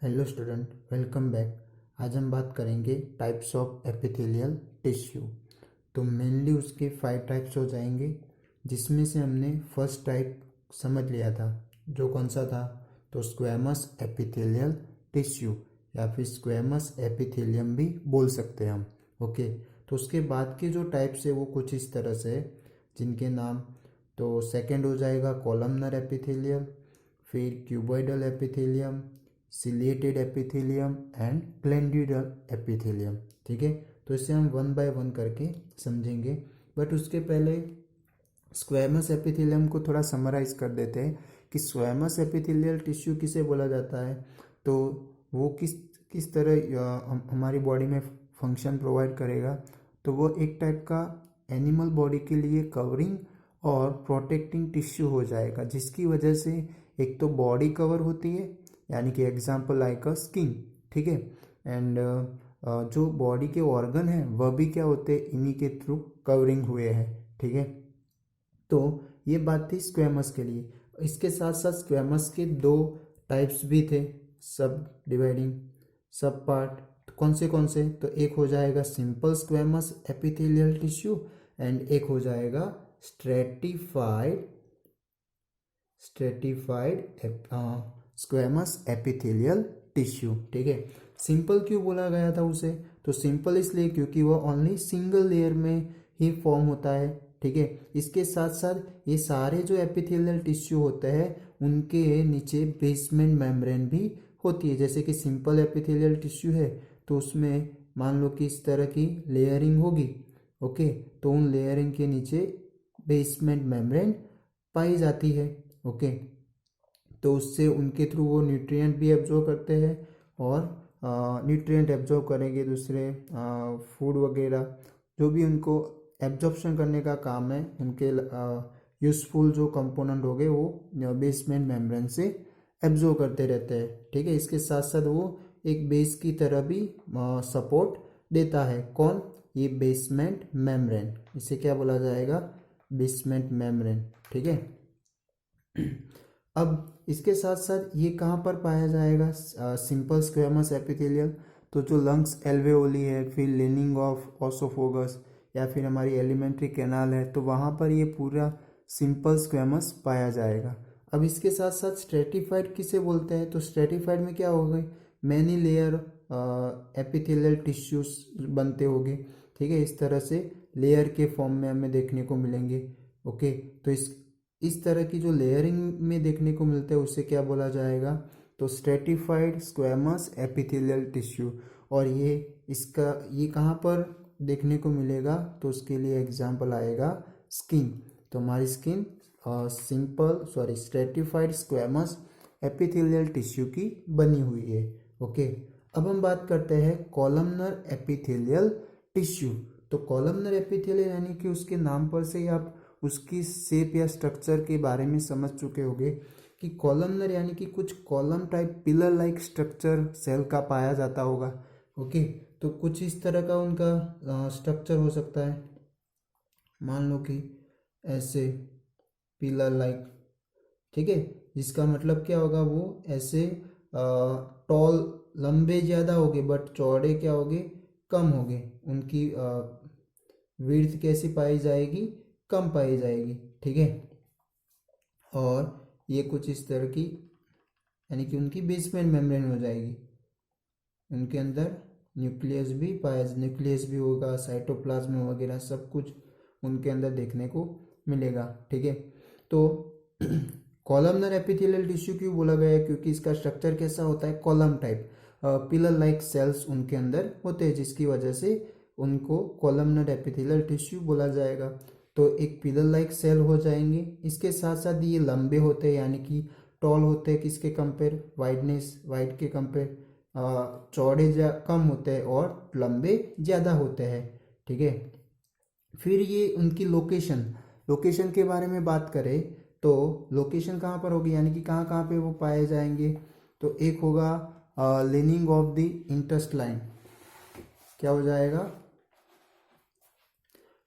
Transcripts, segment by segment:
Hello student, welcome back. आज हम बात करेंगे टाइप्स ऑफ एपिथेलियल टिश्यू। तो मेनली उसके 5 टाइप्स हो जाएंगे, जिसमें से हमने फर्स्ट टाइप समझ लिया था। जो कौन सा था? तो स्क्वैमस एपिथेलियल टिश्यू या फिर स्क्वैमस एपिथेलियम भी बोल सकते हैं हम। ओके, तो उसके बाद के जो टाइप्स है वो कुछ इस तरह से है, जिनके नाम तो सेकंड हो जाएगा कॉलमनर एपिथेलियल, फिर cuboidal epithelium, ciliated epithelium and glandular epithelium. ठीक है, तो इसे हम वन बाय वन करके समझेंगे। बट उसके पहले स्क्वैमस एपिथेलियम को थोड़ा समराइज कर देते हैं कि स्क्वैमस एपिथेलियल टिश्यू किसे बोला जाता है। तो वो किस किस तरह हमारी बॉडी में फंक्शन प्रोवाइड करेगा। तो वो एक टाइप का एनिमल बॉडी के लिए कवरिंग और प्रोटेक्टिंग टिश्यू हो जाएगा, जिसकी वजह से एक तो बॉडी कवर होती है, यानी कि एग्जाम्पल लाइक अ स्किन। ठीक है, एंड जो बॉडी के ऑर्गन हैं वह भी क्या होते हैं, इन्हीं के थ्रू कवरिंग हुए हैं। ठीक है, तो ये बात थी स्क्वैमस के लिए। इसके साथ साथ स्क्वैमस के दो टाइप्स भी थे, सब डिवाइडिंग सब पार्ट। कौन से? तो एक हो जाएगा simple squamous epithelial tissue and एक हो जाएगा स्ट्रेटिफाइड स्क्वैमस एपिथेलियल टिश्यू। ठीक है, सिंपल क्यों बोला गया था उसे? तो सिंपल इसलिए क्योंकि वह ओनली सिंगल लेयर में ही फॉर्म होता है। ठीक है, इसके साथ साथ ये सारे जो एपिथेलियल टिश्यू होते हैं उनके नीचे बेसमेंट मेम्ब्रेन भी होती है। जैसे कि सिंपल एपिथेलियल टिश्यू है तो उसमें मान लो कि इस तरह की लेयरिंग होगी। ओके, तो उन लेयरिंग के नीचे बेसमेंट मेम्ब्रेन पाई जाती है। ओके, तो उससे उनके थ्रू वो न्यूट्रिएंट भी एब्जॉर्व करते हैं और न्यूट्रिएंट एब्जॉर्व करेंगे दूसरे फूड वगैरह जो भी उनको एब्जॉर्प्शन करने का काम है, उनके यूज़फुल जो कंपोनेंट हो गए वो बेसमेंट मेम्ब्रेन से एब्जॉर्व करते रहते हैं। ठीक है, इसके साथ साथ वो एक बेस की तरह भी सपोर्ट देता है। कौन? ये बेसमेंट मेम्ब्रेन। इसे क्या बोला जाएगा? Basement membrane. ठीक है, अब इसके साथ साथ ये कहाँ पर पाया जाएगा सिंपल स्क्वैमस एपिथेलियल? तो जो लंग्स एल्वेओली है, फिर लिनिंग ऑफ ऑसोफोगस या फिर हमारी एलिमेंट्री कैनाल है, तो वहाँ पर ये पूरा सिंपल स्क्वैमस पाया जाएगा। अब इसके साथ साथ स्ट्रेटिफाइड किसे बोलते हैं? तो स्ट्रेटिफाइड में क्या हो गई, मैनी लेयर एपिथेलियल टिश्यूज बनते होंगे। ठीक है, इस तरह से लेयर के फॉर्म में हमें देखने को मिलेंगे। ओके, तो इस तरह की जो लेयरिंग में देखने को मिलता है उसे क्या बोला जाएगा? तो स्ट्रेटिफाइड स्क्वैमस एपिथेलियल टिश्यू। और ये कहाँ पर देखने को मिलेगा? तो उसके लिए एग्जाम्पल आएगा स्किन। तो हमारी skin stratified squamous epithelial tissue की बनी हुई है। ओके, अब हम बात करते हैं कॉलमनर एपिथेलियल टिश्यू। तो कॉलमनर एपिथेलियल यानी कि उसके नाम पर से ही आप उसकी शेप या स्ट्रक्चर के बारे में समझ चुके होंगे कि कॉलमनर यानी कि कुछ column type pillar like structure cell का पाया जाता होगा। ओके, तो कुछ इस तरह का उनका स्ट्रक्चर हो सकता है। मान लो कि ऐसे पिलर लाइक। ठीक है, जिसका मतलब क्या होगा, वो ऐसे टॉल लंबे ज़्यादा होंगे बट चौड़े क्या होंगे, कम होंगे। उनकी विड्थ कैसी पाई जाएगी, कम पाई जाएगी। ठीक है, और ये कुछ इस तरह की, यानी कि उनकी बेसमेंट मेम्ब्रेन हो जाएगी। उनके अंदर न्यूक्लियस भी होगा, साइटोप्लाज्म वगैरह सब कुछ उनके अंदर देखने को मिलेगा। ठीक है, तो कॉलमनर एपिथेलियल टिश्यू क्यों बोला गया है? क्योंकि इसका स्ट्रक्चर कैसा होता है, column type pillar like cells उनके अंदर होते हैं, जिसकी वजह से उनको कॉलमनर एपिथेलियल टिश्यू बोला जाएगा। तो एक पिलर लाइक सेल हो जाएंगे। इसके साथ साथ ये लंबे होते हैं, यानी कि टॉल होते हैं किसके कंपेयर, वाइड के कंपेयर चौड़े कम होते हैं और लंबे ज़्यादा होते हैं। ठीक है, फिर ये उनकी लोकेशन के बारे में बात करें तो लोकेशन कहाँ पर होगी, यानी कि कहाँ कहाँ पे वो पाए जाएंगे। तो एक होगा लिनिंग ऑफ द इंटेस्टाइन। क्या हो जाएगा?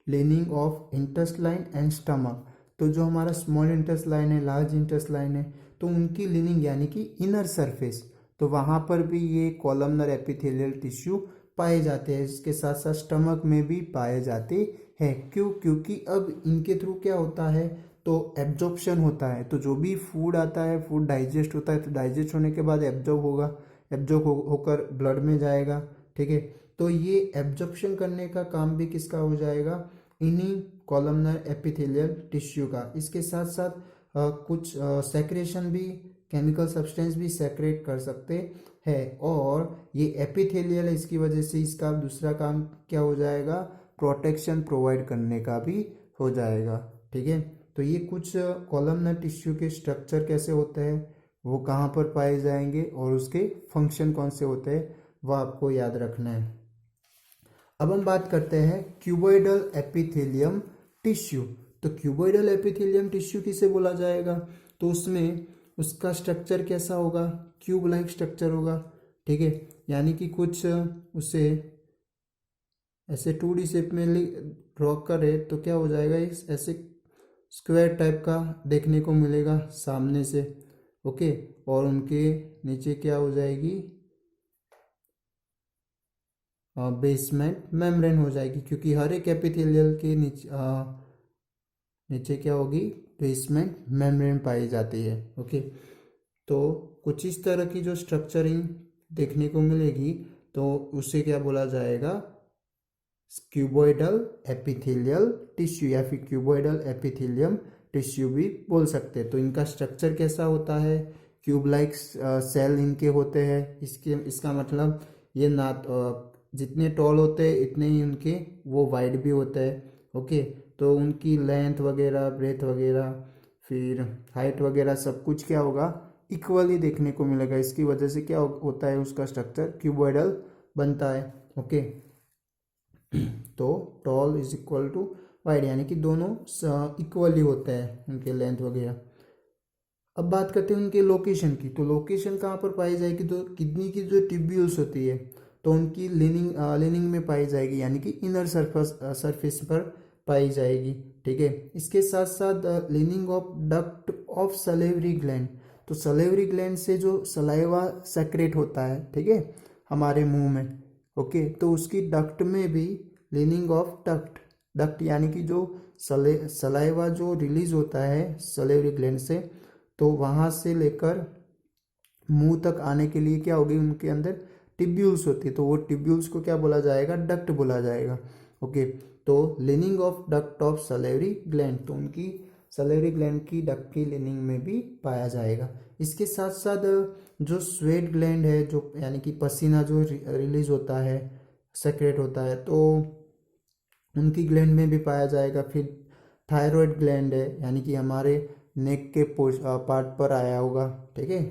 Leaning of intestine and stomach. तो जो हमारा स्मॉल इंटेस्टाइन है, लार्ज इंटेस्टाइन है, तो उनकी लिनिंग यानी कि इनर सरफेस, तो वहाँ पर भी ये कॉलमनर एपिथेलियल टिश्यू पाए जाते हैं। इसके साथ साथ स्टमक में भी पाए जाते हैं। क्यों? क्योंकि अब इनके थ्रू क्या होता है, तो एब्जॉर्प्शन होता है। तो जो भी फूड आता है, फूड डाइजेस्ट होता है, तो डाइजेस्ट होने के बाद एब्जॉर्ब होगा, होकर ब्लड में जाएगा। ठीक है, तो ये एब्जॉर्प्शन करने का काम भी किसका हो जाएगा, इन्हीं कॉलमनर एपिथेलियल टिश्यू का। इसके साथ साथ कुछ सेक्रेशन भी, केमिकल सब्सटेंस भी सेक्रेट कर सकते हैं। और ये एपिथेलियल है, इसकी वजह से इसका दूसरा काम क्या हो जाएगा, प्रोटेक्शन प्रोवाइड करने का भी हो जाएगा। ठीक है, तो ये कुछ कॉलमनर टिश्यू के स्ट्रक्चर कैसे होते हैं, वो कहाँ पर पाए जाएंगे और उसके फंक्शन कौन से होते हैं, वो आपको याद रखना है। अब हम बात करते हैं क्यूबॉइडल एपिथेलियम टिश्यू। तो क्यूबॉइडल एपिथेलियम टिश्यू किसे बोला जाएगा, तो उसमें उसका स्ट्रक्चर कैसा होगा, क्यूब लाइक स्ट्रक्चर होगा। ठीक है, यानी कि कुछ उसे ऐसे 2D शेप में ड्रॉ करे तो क्या हो जाएगा, इस ऐसे स्क्वायर टाइप का देखने को मिलेगा सामने से। ओके, और उनके नीचे क्या हो जाएगी, बेसमेंट मेम्ब्रेन हो जाएगी, क्योंकि हर एक एपिथेलियल के नीचे क्या होगी, बेसमेंट मेम्ब्रेन पाई जाती है। ओके, तो कुछ इस तरह की जो स्ट्रक्चरिंग देखने को मिलेगी, तो उसे क्या बोला जाएगा, क्यूबॉइडल एपिथेलियल टिश्यू या फिर क्यूबॉइडल एपिथेलियम टिश्यू भी बोल सकते हैं। तो इनका स्ट्रक्चर कैसा होता है, क्यूब लाइक सेल इनके होते हैं। इसका मतलब ये ना जितने टॉल होते हैं इतने ही उनके वो वाइड भी होते हैं। ओके, तो उनकी लेंथ वगैरह, ब्रेथ वगैरह, फिर हाइट वगैरह सब कुछ क्या होगा, इक्वली देखने को मिलेगा। इसकी वजह से क्या होता है, उसका स्ट्रक्चर क्यूबॉइडल बनता है। ओके, तो tall is equal to wide, यानी कि दोनों इक्वली होते हैं उनके लेंथ वगैरह। अब बात करते हैं उनके लोकेशन की। तो लोकेशन कहाँ पर पाई जाएगी, तो किडनी की जो ट्यूब्यूल्स होती है तो उनकी लिनिंग में पाई जाएगी, यानी कि इनर सरफेस पर पाई जाएगी। ठीक है, इसके साथ साथ leaning of duct of salivary gland. तो सलेवरी ग्लैंड से जो सलाइवा सेक्रेट होता है, ठीक है, हमारे मुंह में। ओके, तो उसकी डक्ट में भी लिनिंग ऑफ डक्ट यानी कि जो सलाइवा जो रिलीज होता है सलेवरी ग्लैंड से, तो वहाँ से लेकर मुंह तक आने के लिए क्या होगी, उनके अंदर टिब्यूल्स होती है। तो वो टिब्यूल्स को क्या बोला जाएगा, डक्ट बोला जाएगा। ओके, तो leaning of duct of salivary gland, तो उनकी सलेवरी ग्लैंड की डक्ट की लिनिंग में भी पाया जाएगा। इसके साथ साथ जो स्वेट ग्लैंड है, जो यानी कि पसीना जो रिलीज होता है, सेक्रेट होता है, तो उनकी ग्लैंड में भी पाया जाएगा। फिर थायराइड ग्लैंड है, यानी कि हमारे नेक के पार्ट पर आया होगा। ठीक है,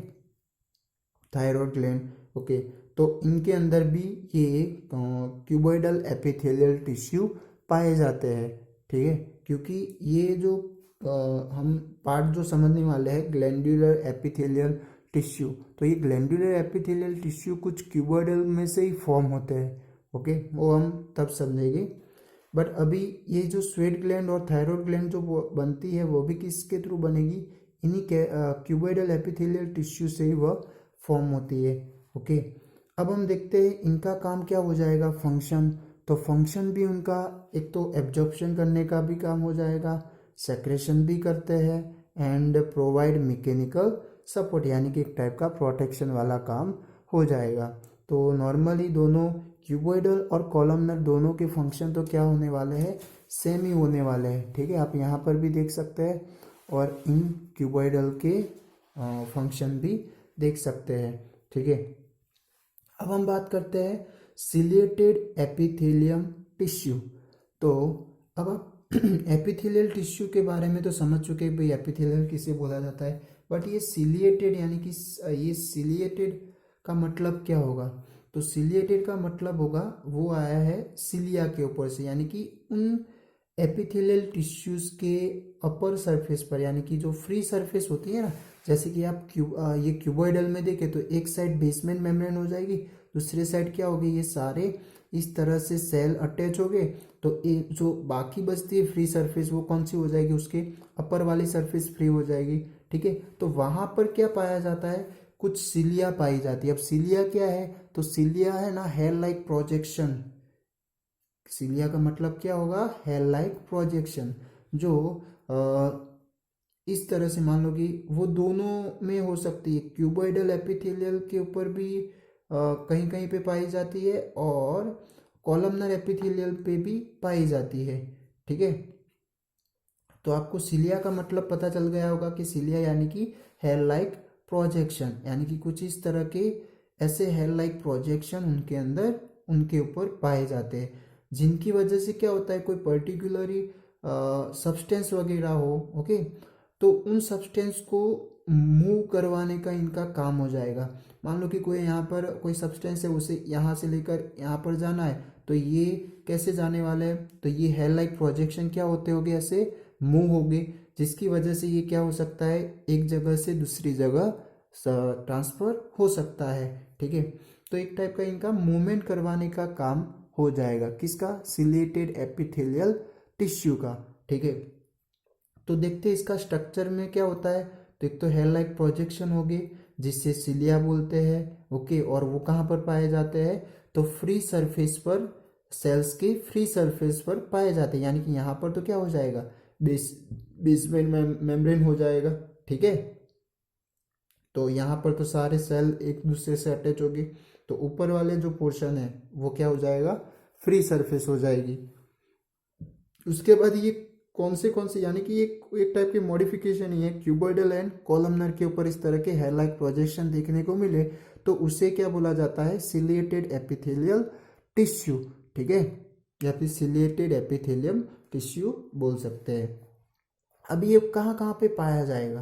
थायराइड ग्लैंड। ओके, तो इनके अंदर भी ये क्यूबॉइडल एपिथेलियल टिश्यू पाए जाते हैं। ठीक है, क्योंकि ये जो हम पार्ट जो समझने वाले हैं, ग्लैंडुलर एपिथेलियल टिश्यू, तो ये ग्लैंडुलर एपिथेलियल टिश्यू कुछ क्यूबॉइडल में से ही फॉर्म होते हैं। ओके, वो हम तब समझेंगे। बट अभी ये जो स्वेट ग्लैंड और थायराइड ग्लैंड जो बनती है, वो भी किसके थ्रू बनेगी, इन्हीं के क्यूबॉइडल एपिथेलियल टिश्यू से ही वह फॉर्म होती है। ओके, अब हम देखते हैं इनका काम क्या हो जाएगा, फंक्शन। तो फंक्शन भी उनका एक तो एब्जॉर्प्शन करने का भी काम हो जाएगा, सेक्रेशन भी करते हैं, एंड प्रोवाइड मैकेनिकल सपोर्ट, यानी कि एक टाइप का प्रोटेक्शन वाला काम हो जाएगा। तो नॉर्मली दोनों क्यूबॉइडल और कॉलमनर दोनों के फंक्शन तो क्या होने वाले हैं, सेम ही होने वाले हैं। ठीक है, आप यहाँ पर भी देख सकते हैं और इन क्यूबॉइडल के फंक्शन भी देख सकते हैं। ठीक है, अब हम बात करते हैं सिलिएटेड एपिथेलियम टिश्यू। तो अब आप एपिथेलियल टिश्यू के बारे में तो समझ चुके हैं भाई, एपिथेलियल किसे बोला जाता है। बट ये सिलिएटेड, यानी कि ये सिलिएटेड का मतलब क्या होगा, तो सिलिएटेड का मतलब होगा वो आया है सिलिया के ऊपर से, यानी कि उन एपिथेलियल टिश्यूज के अपर सरफेस पर, यानी कि जो फ्री सरफेस होती है ना, जैसे कि आप ये क्यूबॉइडल में देखें तो एक साइड बेसमेंट मेम्ब्रेन हो जाएगी, दूसरे साइड क्या होगी, ये सारे इस तरह से सेल अटैच हो गए, तो एक जो बाकी बचती है फ्री सरफेस वो कौन सी हो जाएगी, उसके अपर वाली सरफेस फ्री हो जाएगी। ठीक है, तो वहाँ पर क्या पाया जाता है, कुछ सिलिया पाई जाती है। अब सिलिया क्या है, तो सिलिया है ना हेयर लाइक प्रोजेक्शन। सिलिया का मतलब क्या होगा, हेयर लाइक प्रोजेक्शन, जो इस तरह से मान लो कि वो दोनों में हो सकती है, क्यूबॉइडल एपिथेलियल के ऊपर भी कहीं कहीं पे पाई जाती है और कॉलमनर एपिथेलियल पे भी पाई जाती है। ठीक है, तो आपको सिलिया का मतलब पता चल गया होगा कि सिलिया यानी कि हेयर लाइक प्रोजेक्शन, यानी कि कुछ इस तरह के ऐसे हेयर लाइक प्रोजेक्शन उनके अंदर उनके ऊपर पाए जाते हैं, जिनकी वजह से क्या होता है, कोई पर्टिकुलरली सब्सटेंस वगैरह हो, ओके, तो उन सब्सटेंस को मूव करवाने का इनका काम हो जाएगा। मान लो कि कोई यहाँ पर कोई सब्सटेंस है, उसे यहाँ से लेकर यहाँ पर जाना है, तो ये कैसे जाने वाला है, तो ये हेयर लाइक प्रोजेक्शन क्या होते होंगे, ऐसे मूव होंगे, जिसकी वजह से ये क्या हो सकता है, एक जगह से दूसरी जगह ट्रांसफर हो सकता है। ठीक है, तो एक टाइप का इनका मूवमेंट करवाने का काम हो जाएगा, किसका, सिलिएटेड एपिथेलियल टिश्यू का। ठीक है, तो देखते हैं इसका स्ट्रक्चर में क्या होता है। तो एक तो हेयर लाइक प्रोजेक्शन होगी जिससे सिलिया बोलते हैं, ओके, और वो कहाँ पर पाए जाते हैं, तो फ्री सरफेस पर, सेल्स के फ्री सरफेस पर पाए जाते हैं, यानी कि यहाँ पर तो क्या हो जाएगा, बेसमेंट मेम्ब्रेन हो जाएगा। ठीक है, तो यहाँ पर तो सारे सेल एक दूसरे से अटैच होगी, तो ऊपर वाले जो पोर्शन है वो क्या हो जाएगा, फ्री सरफेस हो जाएगी। उसके बाद ये कौन से यानी कि एक टाइप की मॉडिफिकेशन ही है, क्यूबॉइडल एंड कॉलमनर के ऊपर इस तरह के हेयर लाइक प्रोजेक्शन देखने को मिले तो उसे क्या बोला जाता है, सिलिएटेड एपिथेलियल टिश्यू। ठीक है, या फिर सिलिएटेड एपिथेलियम टिश्यू बोल सकते हैं। अब ये कहाँ कहाँ पे पाया जाएगा,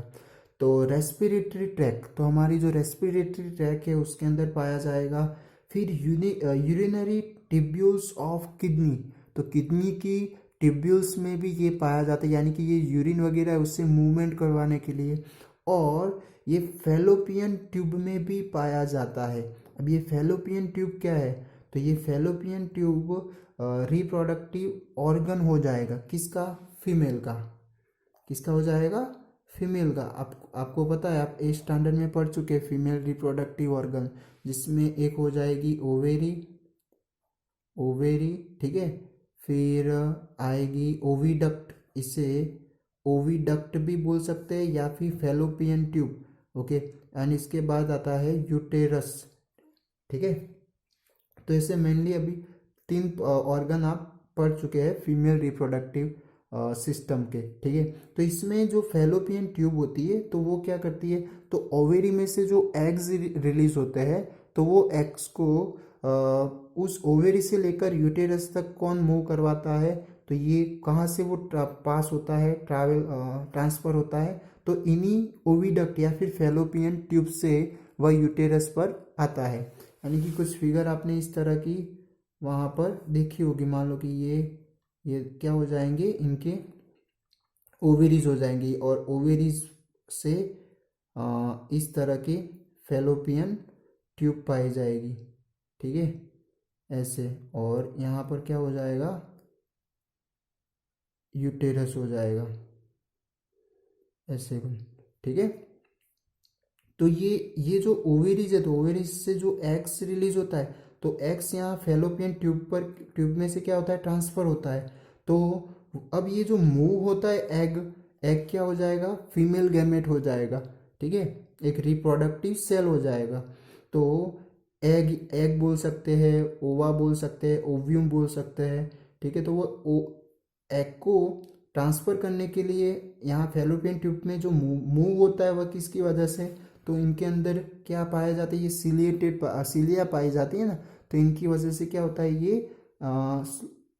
तो रेस्पिरेटरी ट्रैक, तो हमारी जो रेस्पिरेटरी ट्रैक है उसके अंदर पाया जाएगा। फिर यूरिनरी टिब्यूल्स ऑफ किडनी, तो किडनी की टिब्यूल्स में भी ये पाया जाता है, यानी कि ये यूरिन वगैरह है उससे मूवमेंट करवाने के लिए। और ये फैलोपियन ट्यूब में भी पाया जाता है। अब ये फैलोपियन ट्यूब क्या है, तो ये फैलोपियन ट्यूब रिप्रोडक्टिव ऑर्गन हो जाएगा, किसका, फीमेल का, किसका हो जाएगा, फीमेल का। आपको पता है, आप 8 स्टैंडर्ड में पढ़ चुके हैं फीमेल रिप्रोडक्टिव ऑर्गन, जिसमें एक हो जाएगी ओवेरी, ओवेरी, ठीक है, फिर आएगी ओविडक्ट, इसे ओविडक्ट भी बोल सकते हैं या फिर फैलोपियन ट्यूब, ओके, एंड इसके बाद आता है यूटेरस। ठीक है, तो ऐसे मेनली अभी 3 ऑर्गन आप पढ़ चुके हैं फीमेल रिप्रोडक्टिव सिस्टम के। ठीक है, तो इसमें जो फैलोपियन ट्यूब होती है तो वो क्या करती है, तो ओवेरी में से जो एग्स रिलीज होते हैं तो वो एग्स को उस ओवेरी से लेकर यूटेरस तक कौन मूव करवाता है, तो ये कहाँ से वो पास होता है, ट्रांसफर होता है, तो इन्हीं ओविडक्ट या फिर फैलोपियन ट्यूब से वह यूटेरस पर आता है। यानी कि कुछ फिगर आपने इस तरह की वहाँ पर देखी होगी, मान लो कि ये क्या हो जाएंगे, इनके ओवेरीज हो जाएंगी और ओवेरीज से इस तरह की फैलोपियन ट्यूब पाई जाएगी। ठीक है, ऐसे, और यहाँ पर क्या हो जाएगा, यूटेरस हो जाएगा ऐसे। ठीक है, तो ये जो ओवेरीज है, तो ओवेरीज से जो एग्स रिलीज होता है तो एग्स यहाँ फैलोपियन ट्यूब में से क्या होता है, ट्रांसफर होता है। तो अब ये जो मूव होता है एग, एग क्या हो जाएगा, फीमेल गैमेट हो जाएगा। ठीक है, एक रिप्रोडक्टिव सेल हो जाएगा। तो एग एग बोल सकते हैं, ओवा बोल सकते हैं, ओव्यूम बोल सकते हैं। ठीक है, तो वो एग को ट्रांसफर करने के लिए यहाँ फैलोपियन ट्यूब में जो मूव होता है वह किसकी वजह से, तो इनके अंदर क्या पाया जाता है, ये सिलिया पाई जाती है ना, तो इनकी वजह से क्या होता है, ये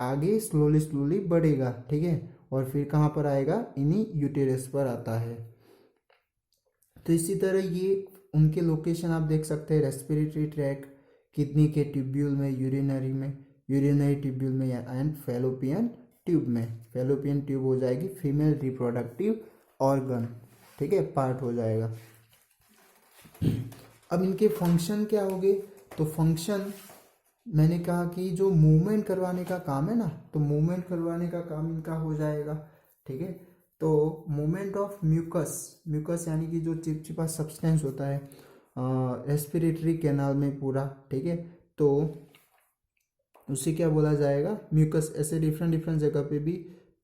आगे स्लोली स्लोली बढ़ेगा। ठीक है, और फिर कहाँ पर आएगा, इन्हीं यूटेरस पर आता है। तो इसी तरह ये उनके लोकेशन आप देख सकते हैं, रेस्पिरेटरी ट्रैक, किडनी के ट्यूब्यूल में, यूरिनरी ट्यूब्यूल में, एंड फैलोपियन ट्यूब में। फैलोपियन ट्यूब हो जाएगी फीमेल रिप्रोडक्टिव ऑर्गन, ठीक है, पार्ट हो जाएगा। अब इनके फंक्शन क्या होंगे, तो फंक्शन मैंने कहा कि जो मूवमेंट करवाने का काम है ना, तो मूवमेंट करवाने का काम इनका हो जाएगा। ठीक है, तो मूवमेंट ऑफ म्यूकस, म्यूकस यानी कि जो चिपचिपा सब्सटेंस होता है रेस्पिरेटरी कैनाल में पूरा, ठीक है। तो उसे क्या बोला जाएगा, म्यूकस। ऐसे डिफरेंट डिफरेंट जगह पे भी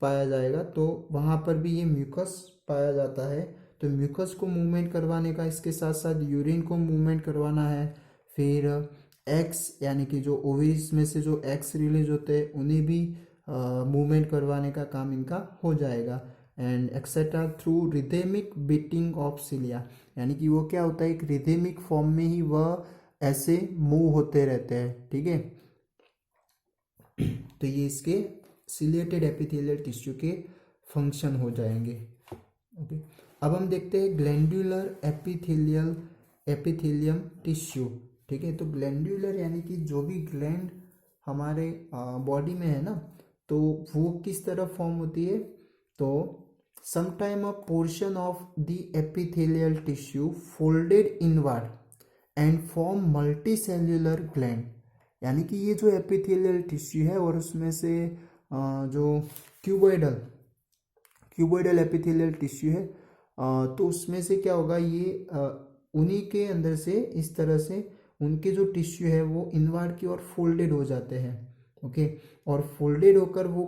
पाया जाएगा, तो वहाँ पर भी ये म्यूकस पाया जाता है। तो म्यूकस को मूवमेंट करवाने का, इसके साथ साथ यूरिन को मूवमेंट करवाना है। फिर एक्स यानी कि जो ओवरीज में से जो एक्स रिलीज होते हैं उन्हें भी मूवमेंट करवाने का काम इनका हो जाएगा। And etcetera through rhythmic beating of cilia, यानी कि वो क्या होता है, एक रिथेमिक फॉर्म में ही वह ऐसे मूव होते रहते हैं, ठीक है। तो ये इसके सिलिएटेड एपिथेलियल टिश्यू के फंक्शन हो जाएंगे। ओके, अब हम देखते हैं ग्लैंडुलर एपिथेलियम टिश्यू, ठीक है। तो ग्लैंडुलर यानी कि जो भी ग्लैंड हमारे बॉडी में है ना, तो वो किस तरह फॉर्म होती है, तो sometime a portion of the epithelial tissue folded inward and form multicellular gland, यानी कि ये जो एपिथेलियल टिश्यू है और उसमें से जो क्यूबॉइडल एपिथेलियल टिश्यू है, तो उसमें से क्या होगा, ये उन्हीं के अंदर से इस तरह से उनके जो टिश्यू है वो इनवर्ड की ओर फोल्डेड हो जाते हैं। ओके, और फोल्डेड होकर वो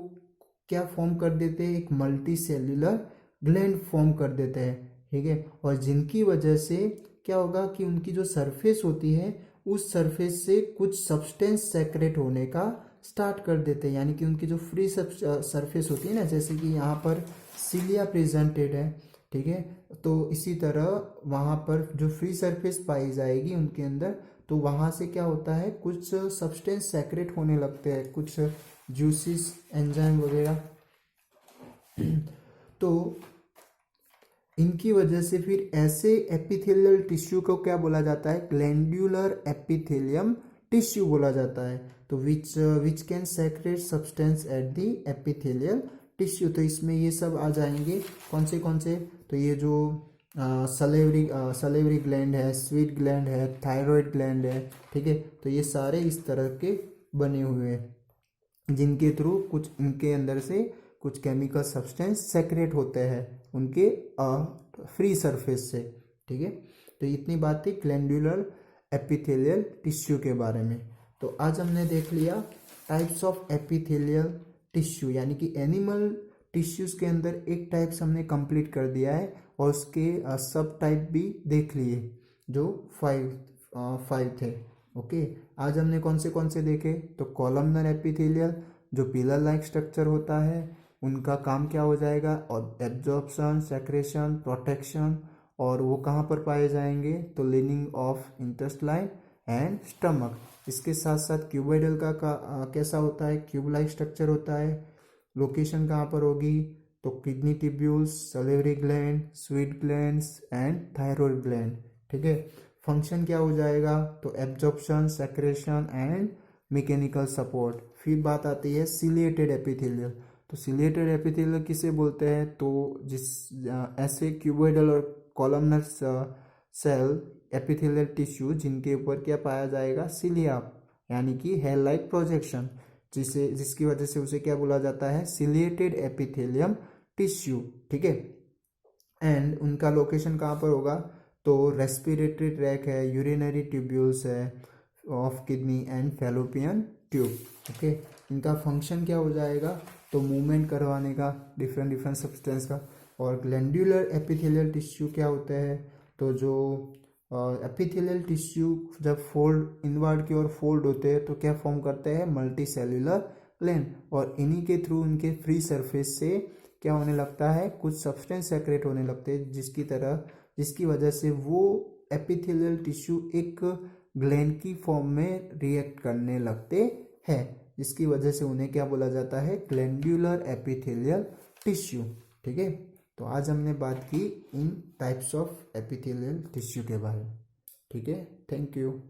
क्या फॉर्म कर देते हैं, एक मल्टी सेल्यूलर ग्लैंड फॉर्म कर देते हैं, ठीक है। और जिनकी वजह से क्या होगा कि उनकी जो सरफेस होती है उस सरफेस से कुछ सब्सटेंस सेक्रेट होने का स्टार्ट कर देते हैं, यानी कि उनकी जो फ्री सरफेस होती है ना, जैसे कि यहाँ पर सिलिया प्रेजेंटेड है, ठीक है। तो इसी तरह वहाँ पर जो फ्री सरफेस पाई जाएगी उनके अंदर, तो वहाँ से क्या होता है, कुछ सब्सटेंस सेक्रेट होने लगते हैं, कुछ जूसिस एंजाइम वगैरह। तो इनकी वजह से फिर ऐसे एपिथेलियल टिश्यू को क्या बोला जाता है, ग्लैंडुलर एपिथेलियम टिश्यू बोला जाता है। तो which can secrete substance at the epithelial tissue. तो इसमें ये सब आ जाएंगे, कौन से, तो ये जो सलेवरी ग्लैंड है, स्वीट ग्लैंड है, थायराइड ग्लैंड है, ठीक है। तो ये सारे इस तरह के बने हुए हैं जिनके थ्रू कुछ इनके अंदर से कुछ केमिकल सब्सटेंस सेक्रेट होते हैं उनके फ्री सरफेस से, ठीक है। तो इतनी बात थी ग्लैंडुलर एपिथेलियल टिश्यू के बारे में। तो आज हमने देख लिया टाइप्स ऑफ एपिथेलियल टिश्यू, यानी कि एनिमल टिश्यूज के अंदर एक टाइप्स हमने कंप्लीट कर दिया है और उसके सब टाइप भी देख लिए, जो फाइव थे। ओके, आज हमने कौन से देखे, तो कॉलमनर एपिथेलियल जो पिलर लाइक स्ट्रक्चर होता है, उनका काम क्या हो जाएगा, और एब्जॉर्प्शन, सेक्रेशन, प्रोटेक्शन, और वो कहाँ पर पाए जाएंगे, तो leaning of intestine and stomach. इसके साथ साथ क्यूबॉइडल का कैसा होता है, क्यूब लाइक स्ट्रक्चर होता है, लोकेशन कहाँ पर होगी, तो kidney tubules, salivary gland, sweet glands and thyroid gland, ठीक है। फंक्शन क्या हो जाएगा, तो absorption, secretion and mechanical support. फिर बात आती है सिलिएटेड एपिथेलियल। तो सिलिएटेड एपिथेलियल किसे बोलते हैं, तो जिस ऐसे क्यूबॉइडल और कॉलमनर सेल एपिथेलियल टिश्यू जिनके ऊपर क्या पाया जाएगा, सिलिया, यानी कि हेयर लाइक प्रोजेक्शन, जिसकी वजह से उसे क्या बोला जाता है, सिलिएटेड एपिथेलियम टिश्यू, ठीक है। एंड उनका लोकेशन कहाँ पर होगा, तो रेस्पिरेटरी ट्रैक है, यूरिनरी ट्यूब्यूल्स है of kidney and fallopian tube, okay. इनका फंक्शन क्या हो जाएगा, तो मूवमेंट करवाने का डिफरेंट सब्सटेंस का। और ग्लैंडुलर एपिथेलियल टिश्यू क्या होते हैं, तो जो एपिथेलियल टिश्यू जब फोल्ड इनवर्ड की ओर फोल्ड होते हैं तो क्या फॉर्म करते हैं, मल्टी सेल्यूलर ग्लैंड, और इन्हीं के थ्रू उनके फ्री सरफेस से क्या होने लगता है, कुछ सब्सटेंस सेक्रेट होने लगते हैं, जिसकी वजह से वो एपिथेलियल टिश्यू एक ग्लैंड की फॉर्म में रिएक्ट करने लगते हैं, जिसकी वजह से उन्हें क्या बोला जाता है, ग्लैंडुलर एपिथेलियल टिश्यू, ठीक है। तो आज हमने बात की इन टाइप्स ऑफ एपिथेलियल टिश्यू के बारे में, ठीक है। Thank you.